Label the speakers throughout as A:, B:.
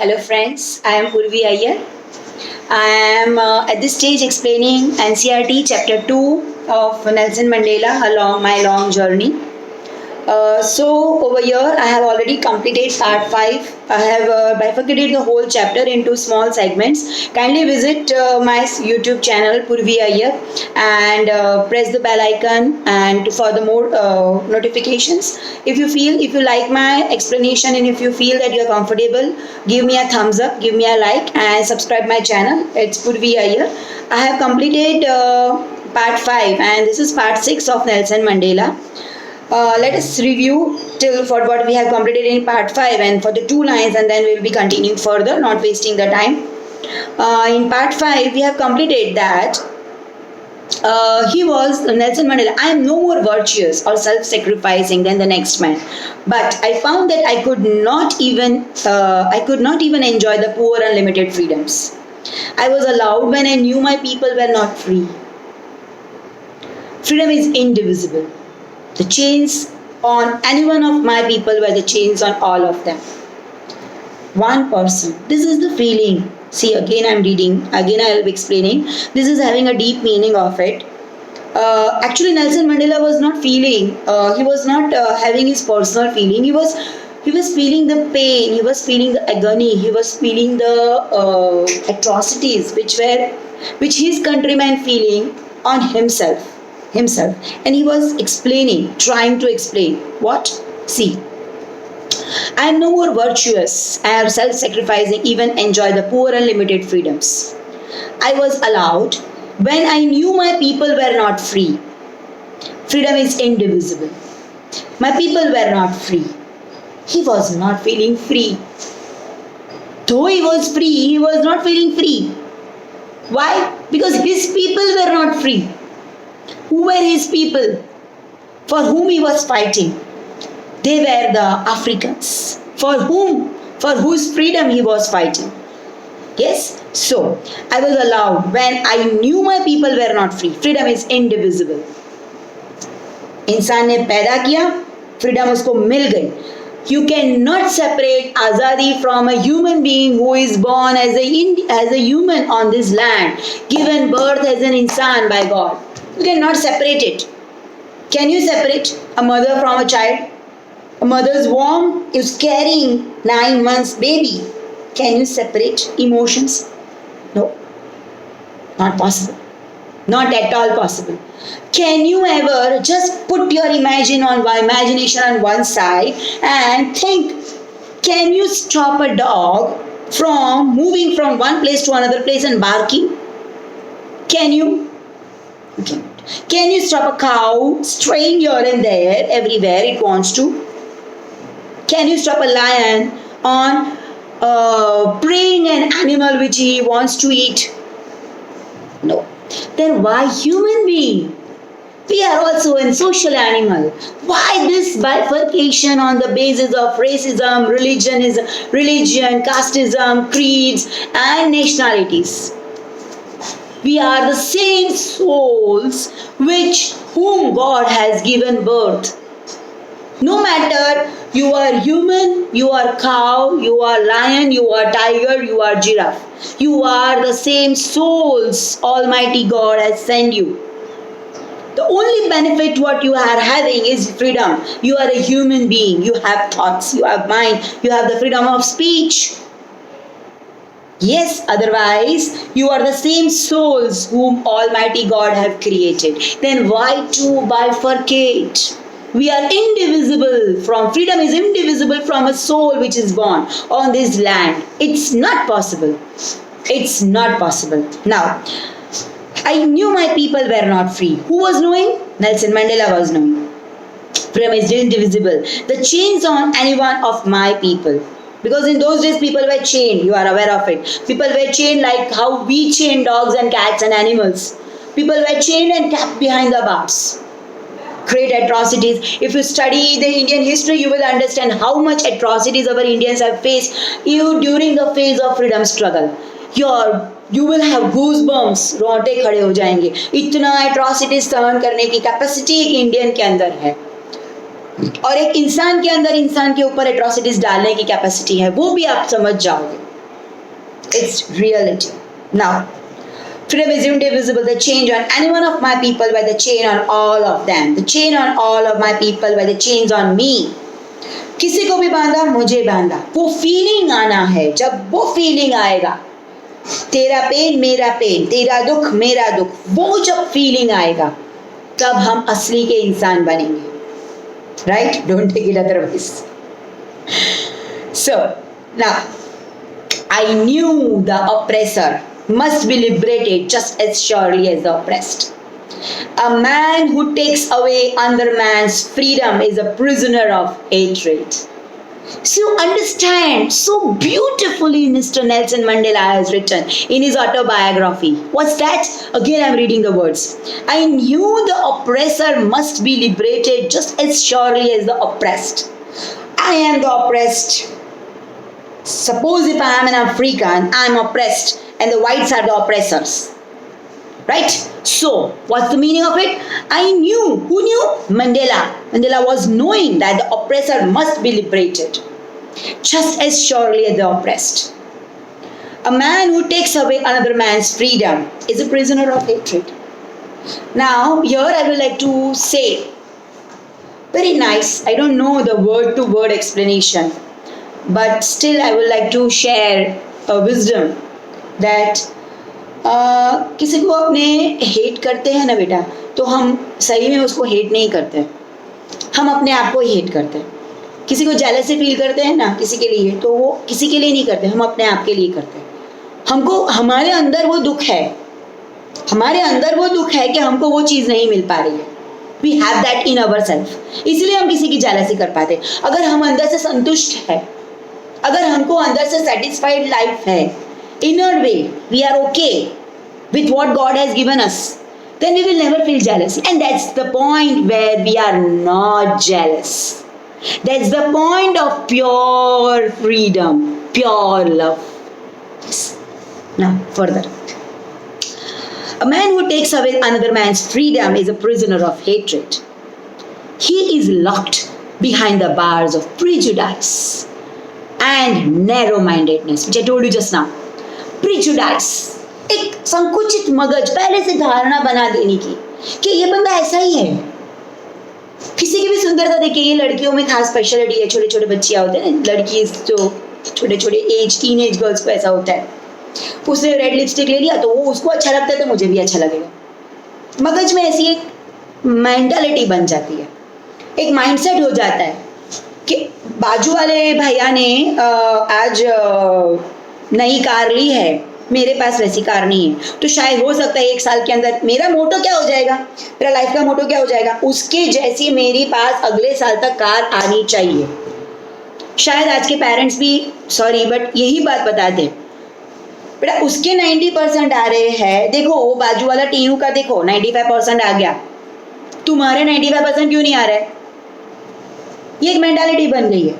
A: Hello friends, I am Purvi Iyer. I am at this stage explaining NCERT Chapter 2 of Nelson Mandela along my long journey. So over here I have already completed part 5. I have bifurcated the whole chapter into small segments. Kindly visit my YouTube channel Purvi Iyer and press the bell icon and for the more notifications. If you like my explanation and if you feel that you are comfortable, give me a thumbs up, give me a like and subscribe my channel. It's Purvi Iyer. I have completed part 5 and this is part 6 of Nelson Mandela. Let us review till for what we have completed in part 5 and for the 2 lines, and then we will be continuing further, not wasting the time. In part 5 we have completed that he was Nelson Mandela. I am no more virtuous or self-sacrificing than the next man, but I found that I could not even enjoy the poor unlimited freedoms. I was allowed when I knew my people were not free. Freedom is indivisible. The chains on any one of my people were the chains on all of them. One person. This is the feeling. See, again I'm reading. Again I will be explaining. This is having a deep meaning of it. Actually, Nelson Mandela was not feeling. He was not having his personal feeling. He was feeling the pain. He was feeling the agony. He was feeling the atrocities which his countrymen feeling on himself, and he was trying to explain what. See, I am no more virtuous, I am self-sacrificing, even enjoy the poor unlimited freedoms. I was allowed when I knew my people were not free. Freedom is indivisible. My people were not free. He was not feeling free. Though he was free, he was not feeling free. Why? Because his people were not free. Who were his people? For whom he was fighting? They were the Africans. For whose freedom he was fighting. Yes? So, I was allowed when I knew my people were not free. Freedom is indivisible. इंसान ने पैदा किया, freedom उसको मिल गई. You cannot separate Azadi from a human being who is born as a human on this land, given birth as an insan by God. You cannot separate it. Can you separate a mother from a child? A mother's womb is carrying 9 months baby. Can you separate emotions? No. Not possible. Not at all possible. Can you ever just put your imagination on one side and think, can you stop a dog from moving from one place to another place and barking? Can you? You cannot. Can you stop a cow straying here and there everywhere it wants to? Can you stop a lion on preying an animal which he wants to eat? No. Then why human being? We are also a social animal. Why this bifurcation on the basis of racism, religion, casteism, creeds and nationalities? We are the same souls whom God has given birth. No matter you are human, you are cow, you are lion, you are tiger, you are giraffe. You are the same souls Almighty God has sent you. The only benefit what you are having is freedom. You are a human being. You have thoughts, you have mind, you have the freedom of speech. Yes, otherwise you are the same souls whom Almighty God have created. Then why to bifurcate? We are indivisible from, freedom is indivisible from a soul which is born on this land. It's not possible. It's not possible. Now, I knew my people were not free. Who was knowing? Nelson Mandela was knowing. Freedom is indivisible. The chains on any one of my people. Because in those days people were chained, you are aware of it. People were chained like how we chain dogs and cats and animals. People were chained and kept behind the bars. Great atrocities. If you study the Indian history, you will understand how much atrocities our Indians have faced during the phase of freedom struggle. You will have goosebumps, रोंगटे खड़े हो जाएंगे. इतना atrocities सहन करने की capacity एक Indian के अंदर है. और एक इंसान के अंदर इंसान के ऊपर एट्रोसिटीज डालने की कैपेसिटी है, वो भी आप समझ जाओगे. It's reality. Now, freedom is indivisible. The change on any one of my people by the chain on all of them. The chain on all of my people by the chains on me. किसी को भी बांधा, मुझे बांधा. वो feeling आना है. जब वो फीलिंग आएगा, तेरा पेन मेरा पेन, तेरा दुख मेरा दुख, वो जब फीलिंग आएगा, तब हम असली के इंसान बनेंगे. Right? Don't take it otherwise. So, now, I knew the oppressor must be liberated just as surely as the oppressed. A man who takes away another man's freedom is a prisoner of hatred. So understand so beautifully Mr. Nelson Mandela has written in his autobiography. What's that? Again I'm reading the words. I knew the oppressor must be liberated just as surely as the oppressed. I am the oppressed. Suppose if I am an African, I am oppressed and the whites are the oppressors. Right? So, what's the meaning of it? I knew. Who knew? Mandela. Mandela was knowing that the oppressor must be liberated, just as surely as the oppressed. A man who takes away another man's freedom is a prisoner of hatred. Now, here I would like to say, very nice, I don't know the word-to-word explanation, but still I would like to share a wisdom that किसी को अपने hate करते हैं ना बेटा, तो हम सही में उसको हेट नहीं करते, हम अपने आप को ही हेट करते हैं. किसी को जेलसी फील करते हैं ना किसी के लिए, तो वो किसी के लिए नहीं करते, हम अपने आप के लिए करते हैं. हमको हमारे अंदर वो दुख है, हमारे अंदर वो दुख है कि हमको वो चीज़ नहीं मिल पा रही है. We have that in our self, इसलिए हम किसी की जेलसी कर पाते. अगर हम अंदर से संतुष्ट है, अगर हमको अंदर से सेटिस्फाइड लाइफ है, inner way, we are okay with what God has given us, then we will never feel jealousy. And that's the point where we are not jealous. That's the point of pure freedom, pure love. Yes. Now, further. A man who takes away another man's freedom is a prisoner of hatred. He is locked behind the bars of prejudice and narrow-mindedness, which I told you just now. Prejudice, एक संकुचित मगज, पहले से धारणा बना देने की कि ये बंदा ऐसा ही है. किसी की भी सुंदरता देखिए, ये लड़कियों में खास स्पेशलिटी है. छोटे छोटे बच्चियां होते हैं, लड़की जो छोटे छोटे एज टीनेज गर्ल्स को ऐसा होता है, उसने रेड लिपस्टिक ले लिया तो वो उसको अच्छा लगता है तो मुझे भी अच्छा लगेगा. मगज में ऐसी एक मेंटालिटी बन जाती है, एक माइंडसेट हो जाता है कि बाजू वाले भैया ने आज नई कार ली है, मेरे पास वैसी कार नहीं है, तो शायद हो सकता है 1 साल के अंदर मेरा मोटो क्या हो जाएगा, मेरा लाइफ का मोटो क्या हो जाएगा, उसके जैसी मेरे पास अगले साल तक कार आनी चाहिए. शायद आज के पेरेंट्स भी सॉरी बट यही बात बताते हैं, बेटा उसके 90% आ रहे हैं, देखो वो बाजू वाला टीनू का देखो 95% आ गया, तुम्हारे 95% क्यों नहीं आ रहा है. ये एक मेंटालिटी बन गई है.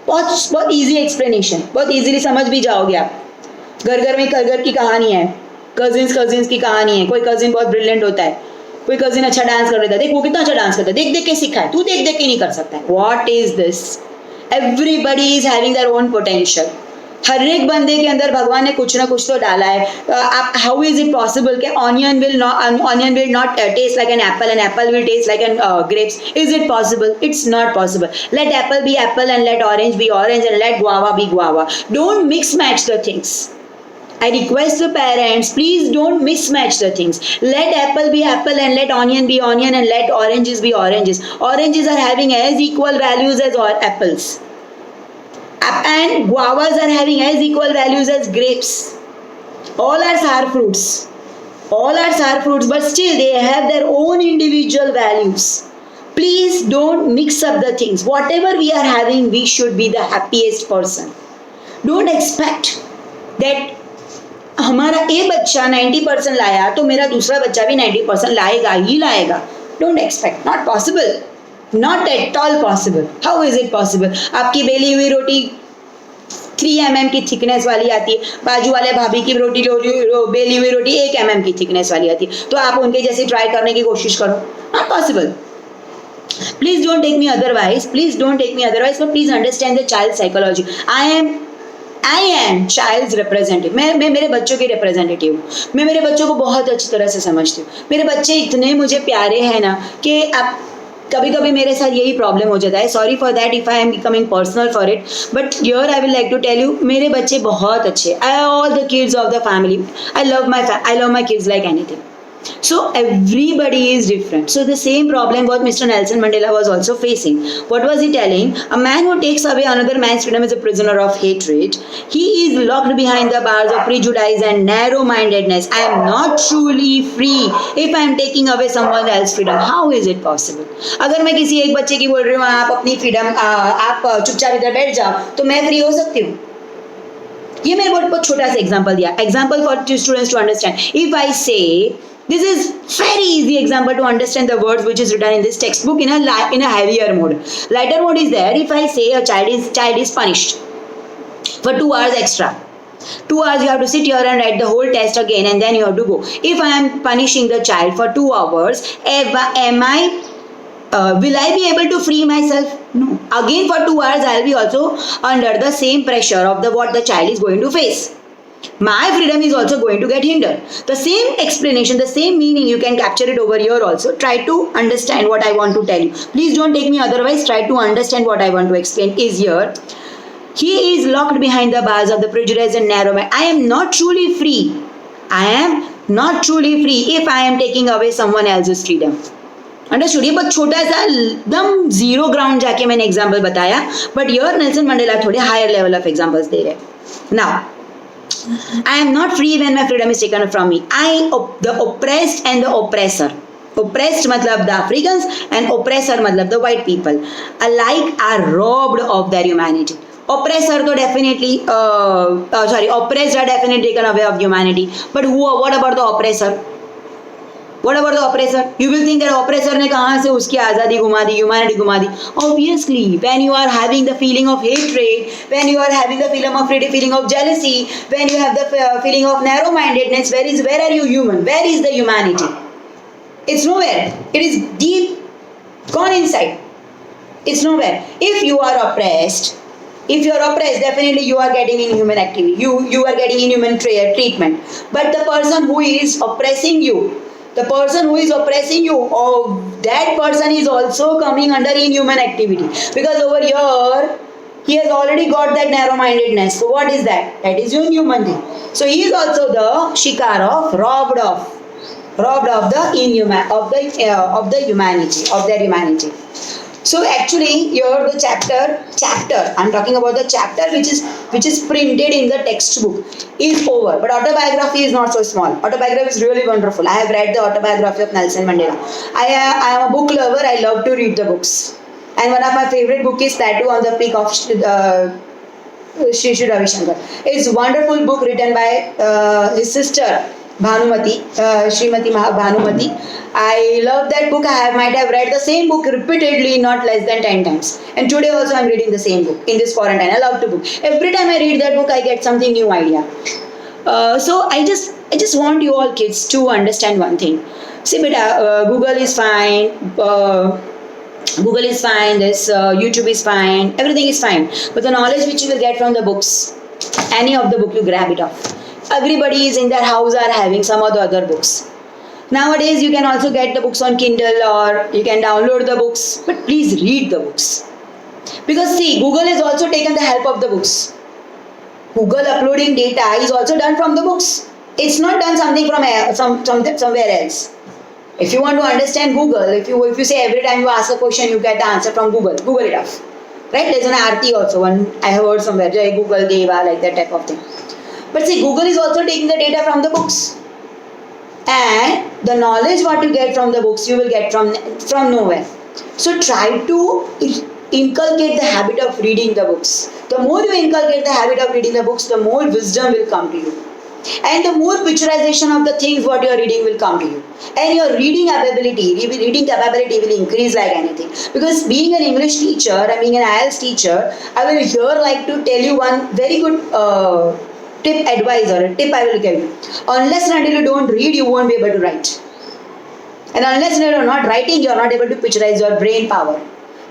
A: बहुत इजी एक्सप्लेनेशन, बहुत इजीली समझ भी जाओगे आप. घर घर में घर की कहानी है, कजिन्स की कहानी है. कोई कजिन बहुत ब्रिलियंट होता है, कोई कजिन अच्छा डांस कर लेता है, देख वो कितना अच्छा डांस करता है, देख देख के सीखा है, तू देख देख के नहीं कर सकता है. What is this? Everybody is having their own potential. हर एक बंदे के अंदर भगवान ने कुछ ना कुछ तो डाला है. आप हाउ इज इट पॉसिबल कि onion will not taste like an apple and apple will taste like an grapes? Is it possible? It's not possible. Let apple be apple and let orange be orange and let guava be guava. Don't mix match the things. I request the parents, please don't mismatch the things. Let apple be apple and let onion be onion and let oranges be oranges. Oranges are having as equal values as apples. And guavas are having as equal values as grapes. All are sour fruits. All are sour fruits, but still they have their own individual values. Please don't mix up the things. Whatever we are having, we should be the happiest person. Don't expect that हमारा ए बच्चा 90% लाया तो मेरा दूसरा बच्चा भी 90% लाएगा ही लाएगा. Don't expect, not possible, not at all possible. How is it possible? आपकी बेली हुई रोटी 3 mm की थिकनेस वाली आती है, बाजू वाले भाभी की बेली हुई रोटी 1 mm की थिकनेस वाली आती है, तो आप उनके जैसे ट्राई करने की कोशिश करो. Not possible. Please don't take me otherwise, but please understand the child psychology. I am I am child's representative, मैं मेरे बच्चों की रिप्रेजेंटेटिव हूँ, मैं मेरे बच्चों को बहुत अच्छी तरह से समझती हूँ, मेरे बच्चे इतने मुझे प्यारे हैं ना कि आप कभी कभी मेरे साथ यही प्रॉब्लम हो जाता है, sorry for that if I am becoming personal for it, but here I will like to tell you मेरे बच्चे बहुत अच्छे, I all the kids of the family, I love my kids like anything. So everybody is different. So the same problem what Mr. Nelson Mandela was also facing. What was he telling? A man who takes away another man's freedom is a prisoner of hatred. He is locked behind the bars of prejudice and narrow-mindedness. I am not truly free if I am taking away someone else's freedom. How is it possible? अगर मैं किसी एक बच्चे की बोल रही हूँ आप अपनी फ्रीडम आप चुपचाप इधर बैठ जाओ तो मैं फ्री हो सकती हूँ. ये मैंने बहुत छोटा सा एग्जांपल दिया. Example for students to understand. If I say this is very easy example to understand the words which is written in this textbook in a heavier mode. Lighter mode is there. If I say a child is punished for 2 hours extra, 2 hours you have to sit here and write the whole test again and then you have to go. If I am punishing the child for 2 hours, will I be able to free myself? No. Again for 2 hours I will be also under the same pressure of what the child is going to face. My freedom is also going to get hindered. The same explanation, the same meaning, you can capture it over here also. Try to understand what I want to tell you. Please don't take me otherwise. Try to understand what I want to explain is here. He is locked behind the bars of the prejudice and narrow mind. I am not truly free. I am not truly free if I am taking away someone else's freedom. Understood. ये बहुत छोटा सा एकदम zero ground जाके मैंने example बताया, but your Nelson Mandela थोड़े higher level of examples दे रहे. Now I am not free when my freedom is taken from me. The oppressed and the oppressor. Oppressed matlab the Africans and oppressor matlab the white people alike are robbed of their humanity. Oppressor to definitely oppressed are definitely taken away of humanity. But what about the oppressor? What about the oppressor? You will think that oppressor ने कहाँ से उसकी आज़ादी घुमा दी, humanity घुमा दी. Obviously, when you are having the feeling of hatred, when you are having the feeling of jealousy, when you have the feeling of narrow-mindedness, where are you human? Where is the humanity? It's nowhere. It is deep, gone inside. It's nowhere. If you are oppressed, definitely you are getting inhuman activity. You are getting inhuman treatment. But the person who is oppressing you, that person is also coming under inhuman activity, because over here he has already got that narrow-mindedness. So what is that? That is your human thing. So he is also the shikar of robbed of the inhuman of the humanity, of their humanity. So actually here the chapter I'm talking about the chapter which is printed in the textbook is over. But autobiography is not so small. Autobiography is really wonderful. I have read the autobiography of Nelson Mandela. I am a book lover. I love to read the books, and one of my favorite book is Tattoo on the Peak of Shri Ravi Shankar. It's a wonderful book written by his sister Bhanumati, Srimati Bhanumati. I love that book. I might have read the same book repeatedly, not less than 10 times. And today also I am reading the same book in this quarantine. I love the book. Every time I read that book, I get something new idea. So I just want you all kids to understand one thing. See, beta, Google is fine. Google is fine. This YouTube is fine. Everything is fine. But the knowledge which you will get from the books, any of the book, you grab it off. Everybody is in their house are having some of the other books. Nowadays you can also get the books on Kindle or you can download the books, but please read the books. Because see, Google has also taken the help of the books. Google uploading data is also done from the books. It's not done something from somewhere else. If you want to understand Google, if you say every time you ask a question you get the answer from Google, Google it off. Right? There's an arti also, one I have heard somewhere, Jai Google Deva, like that type of thing. But see, Google is also taking the data from the books. And the knowledge what you get from the books, you will get from nowhere. So try to inculcate the habit of reading the books. The more you inculcate the habit of reading the books, the more wisdom will come to you. And the more picturization of the things what you are reading will come to you. And your reading capability will increase like anything. Because being an English teacher and being an IELTS teacher, I will here like to tell you one very good tip I will give you. Unless and until you don't read, you won't be able to write. And unless you are not writing, you are not able to picturize your brain power.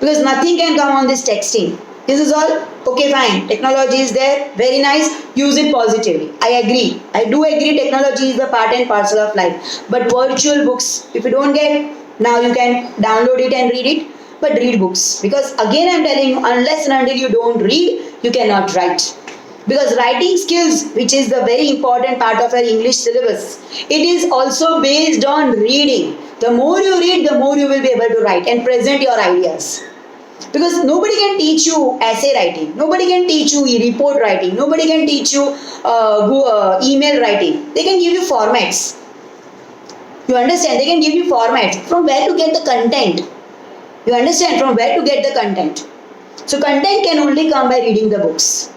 A: Because nothing can come on this texting. This is all okay, fine. Technology is there, very nice. Use it positively. I agree. I do agree. Technology is the part and parcel of life. But virtual books, if you don't get, now you can download it and read it. But read books, because again I'm telling you, unless and until you don't read, you cannot write. Because writing skills, which is the very important part of our English syllabus, it is also based on reading. The more you read, the more you will be able to write and present your ideas. Because nobody can teach you essay writing, nobody can teach you report writing, nobody can teach you email writing. They can give you formats. You understand? They can give you formats from where to get the content. You understand? From where to get the content. So content can only come by reading the books.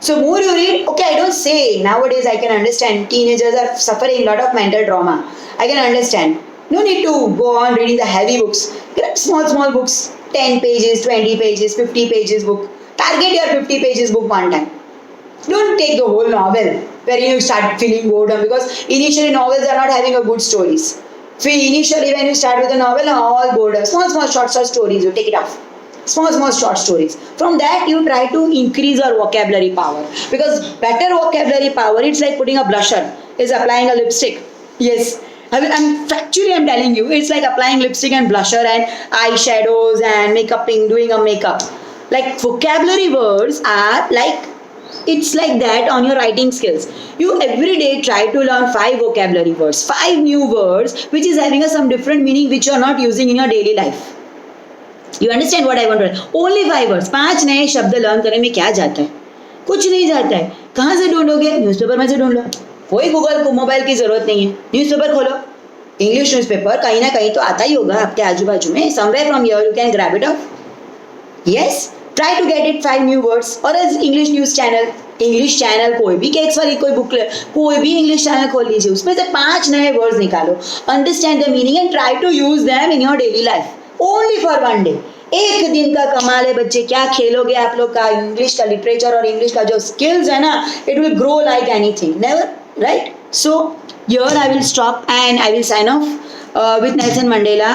A: So more you read, okay, I don't say nowadays I can understand teenagers are suffering a lot of mental trauma. I can understand. No need to go on reading the heavy books. Get small books, 10 pages, 20 pages, 50 pages book. Target your 50 pages book one time. Don't take the whole novel where you start feeling boredom, because initially novels are not having a good stories. Initially when you start with a novel, all boredom. Small short stories, you take it off. Small short stories. From that you try to increase your vocabulary power, because better vocabulary power, it's like putting a blusher, is applying a lipstick. Yes, I'm telling you, it's like applying lipstick and blusher and eyeshadows and doing a makeup. Like vocabulary words are like, it's like that on your writing skills. You every day try to learn 5 vocabulary words, 5 new words which is having some different meaning which you are not using in your daily life. You understand what I want to say? Only 5 words. 5 नए शब्द learn करने में क्या जाता है? कुछ नहीं जाता है. कहाँ से ढूंढोगे? न्यूज़पेपर में से ढूंढ लो. कोई गूगल को मोबाइल की जरूरत नहीं है. न्यूज़पेपर खोलो. इंग्लिश न्यूज़पेपर कहीं ना कहीं तो आता ही होगा आपके आजू बाजू में. Somewhere from here you can grab it up. Yes. Try to get it 5 new words. और as English news channel. English channel कोई भी केक्स वाली कोई बुक, कोई भी इंग्लिश चैनल खोल लीजिए, उसमें से 5 नए वर्ड्स निकालो. Understand the meaning and try to use them in your daily life. Only for one day. एक दिन का कमाल है बच्चे. क्या खेलोगे आप लोग का इंग्लिश का लिटरेचर और इंग्लिश का जो स्किल्स है ना, it will grow like anything. Never, right? So here I will stop and I will sign off with Nelson Mandela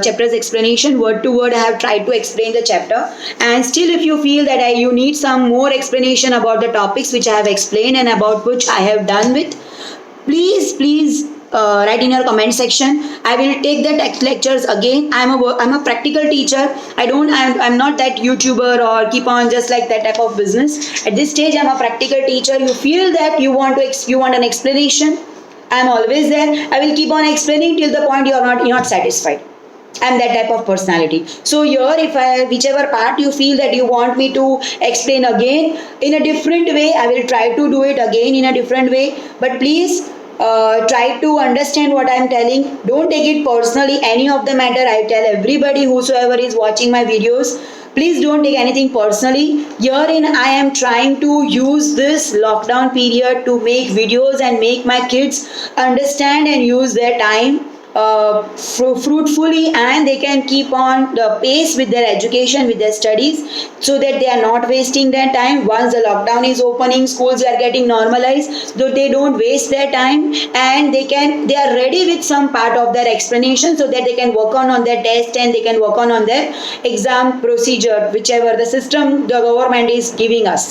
A: chapter's explanation. Word to word I have tried to explain the chapter, and still if you feel that you need some more explanation about the topics which I have explained and about which I have done with, please write in your comment section. I will take the text lectures again. I'm a practical teacher. I'm not that YouTuber or keep on just like that type of business. At this stage I'm a practical teacher. You feel that you want an explanation, I'm always there. I will keep on explaining till the point you're not satisfied. I'm that type of personality. So here, whichever part you feel that you want me to explain again in a different way, I will try to do it again in a different way. But please try to understand what I'm telling. Don't take it personally, any of the matter. I tell everybody whosoever is watching my videos, please don't take anything personally. Herein I am trying to use this lockdown period to make videos and make my kids understand and use their time fruitfully, and they can keep on the pace with their education, with their studies, so that they are not wasting their time. Once the lockdown is opening, schools are getting normalized, so they don't waste their time, and they are ready with some part of their explanation, so that they can work on their test and they can work on their exam procedure, whichever the system the government is giving us.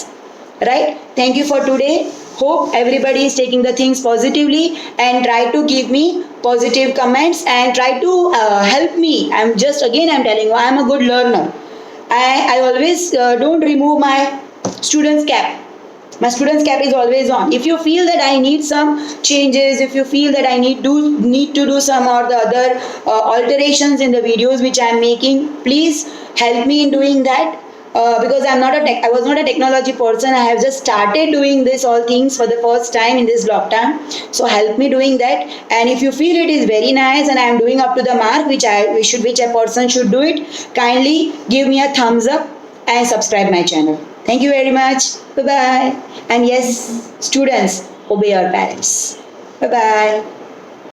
A: Right? Thank you for today. Hope everybody is taking the things positively and try to give me positive comments and try to help me. I'm telling you, I'm a good learner. I always don't remove my student's cap. My student's cap is always on. If you feel that I need some changes, if you feel that I need to do some or the other alterations in the videos which I am making, please help me in doing that. Because I was not a technology person. I have just started doing this all things for the first time in this lockdown. So help me doing that. And if you feel it is very nice and I am doing up to the mark which a person should do it, kindly give me a thumbs up and subscribe my channel. Thank you very much. Bye bye. And yes, students, obey your parents. Bye bye.